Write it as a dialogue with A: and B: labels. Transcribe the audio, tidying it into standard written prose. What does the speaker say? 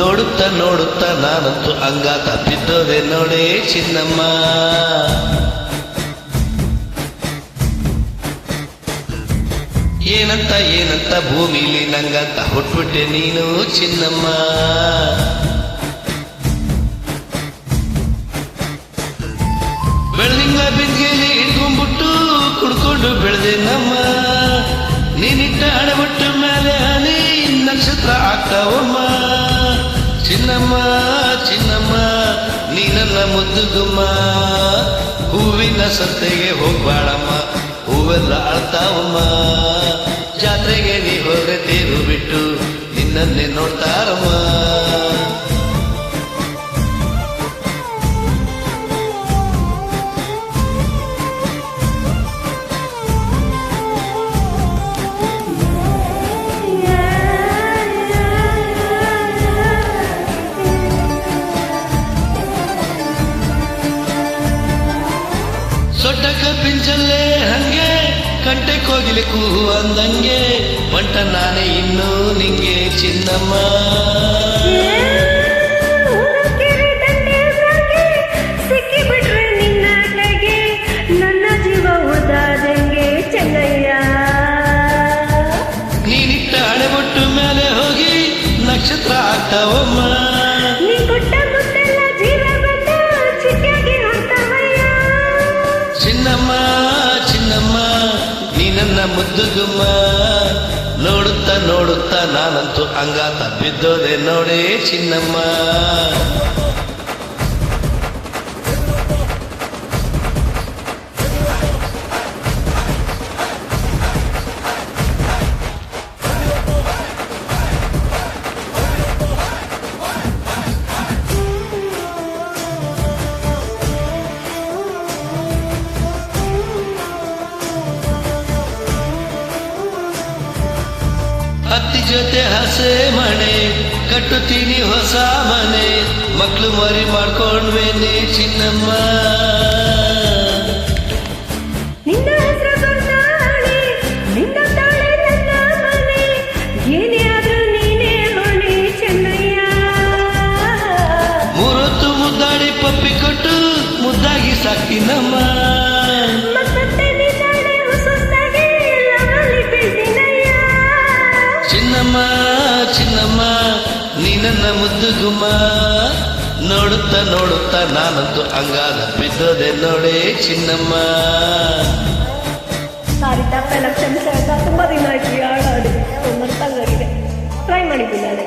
A: ನೋಡುತ್ತಾ ನೋಡುತ್ತಾ ನಾನಂತೂ ಅಂಗಾತ ಬಿದ್ದೋದೆ ನೋಡೇ ಚಿನ್ನಮ್ಮ. ಏನಂತ ಏನಂತ ಭೂಮಿಲಿ ನಂಗಂತ ಹುಟ್ಬಿಟ್ಟೆ ನೀನು ಚಿನ್ನಮ್ಮ. ಬೆಳದಿಂಗ ಬಿಂದಿಗೆಯಲ್ಲಿ ಹಿಡ್ಕೊಂಡ್ಬಿಟ್ಟು ಕುಡ್ಕೊಂಡು ಬೆಳೆದೆ ನಮ್ಮ. ನೀನಿಟ್ಟ ಹಣೆಬಟ್ಟು ಮೇಲೆ ಹನಿ ನಕ್ಷತ್ರ ಆಗ್ತಾವಮ್ಮ. ಚಿನ್ನಮ್ಮ ಚಿನ್ನಮ್ಮ ನೀನಲ್ಲ ಮುದ್ದುಗುಮ್ಮ. ಹೂವಿನ ಸಂತೆಗೆ ಹೋಗ್ಬಾಳಮ್ಮ, ಹೂವೆಲ್ಲ ಅಳ್ತಾವಮ್ಮ. ಜಾತ್ರೆಗೆ ನೀ ಹೋದ್ರೆ ತೇರು ಬಿಟ್ಟು ನಿನ್ನನ್ನೇ ನೋಡ್ತಾರಮ್ಮ. ಸೊಡ್ಡಕ ಪಿಂಚಲ್ಲೇ ಹಂಗೆ ಕಂಟೆ ಕೋಗಿಲೆ ಕೂಹು ಅಂದಂಗೆ ಬಂಟ ನಾನೇ ಇನ್ನೂ ನಿಂಗೆ ಚಿನ್ನಮ್ಮ.
B: ಸಿಕ್ಕಿಬಿಟ್ರೆ ನಿನ್ನ ಕೈಗೆ ನನ್ನ ಜೀವ ಉದಾದಂಗೆ ಚೆನ್ನಯ್ಯ.
A: ನೀನಿಟ್ಟ ಹಣೆಬೊಟ್ಟು ಮೇಲೆ ಹೋಗಿ ನಕ್ಷತ್ರ ಆಗ್ತಾವಮ್ಮ.
B: ನೀ ಕೊಟ್ಟ ಮುತ್ತೆಲ್ಲ ಜೀವ ಬಂದ ಚಿಕ್ಕಾಗಿ ಹೊಡ್ತಾವಯ್ಯ.
A: ಚಿನ್ನಮ್ಮ ಚಿನ್ನಮ್ಮ ನೀ ನನ್ನ ಮುದ್ದುಗುಮ್ಮ. ನೋಡುತ್ತಾ ನೋಡುತ್ತಾ ನಾನಂತೂ ಅಂಗಾತ ಬಿದ್ದೋದೆ ನೋಡೇ ಚಿನ್ನಮ್ಮ. ಅತ್ತಿ ಜೊತೆ ಹಸೆ ಮನೆ ಕಟ್ಟುತ್ತೀನಿ ಹೊಸ ಮನೆ. ಮಕ್ಕಳು ಮರಿ ಮಾಡ್ಕೊಂಡ್ವೇನೆ ಚಿನ್ನಮ್ಮ.
B: ನಿನ್ನ ಹೆಸರು ಬರ್ತಾಳೆ ನಿನ್ನ ತಾಳೆ ನನ್ನ ಮನೆ. ಏನೇ ಆದ್ರೂ ನೀನೇ ಹೊಣೆ ಚೆನ್ನಯ್ಯ.
A: ಮೂರೊತ್ತು ಮುದ್ದಾಡಿ ಪಪ್ಪಿ ಕೊಟ್ಟು ಮುದ್ದಾಗಿ ಸಾಕಿನಮ್ಮ.
B: ಮತ್ತೆ ನಿನ್ನಾಡೆ ಹೊಸದಾಗಿ ಲವಲಿ ಬೆಳ್ದಿನಯ್ಯ.
A: ಚಿನ್ನಮ್ಮ ಚಿನ್ನಮ್ಮ ನೀ ನನ್ನ ಮುದ್ದುಗುಮ್ಮ. ನೋಡುತ್ತಾ ನೋಡುತ್ತಾ ನಾನಂತೂ ಅಂಗಾದ ಬಿದ್ದೋದೆ ನೋಡೇ ಚಿನ್ನಮ್ಮ.
B: ಸಾರಿ ತಪ್ಪೆಲ್ಲ ಕ್ಷಮಿಸ. ತುಂಬಾ ದಿನ ಆಯ್ತು ಹಾಡಾಡಿ ಮರ್ತಾಗಿದೆ. ಟ್ರೈ ಮಾಡಿದ್ದೀನಿ ನಾಳೆ.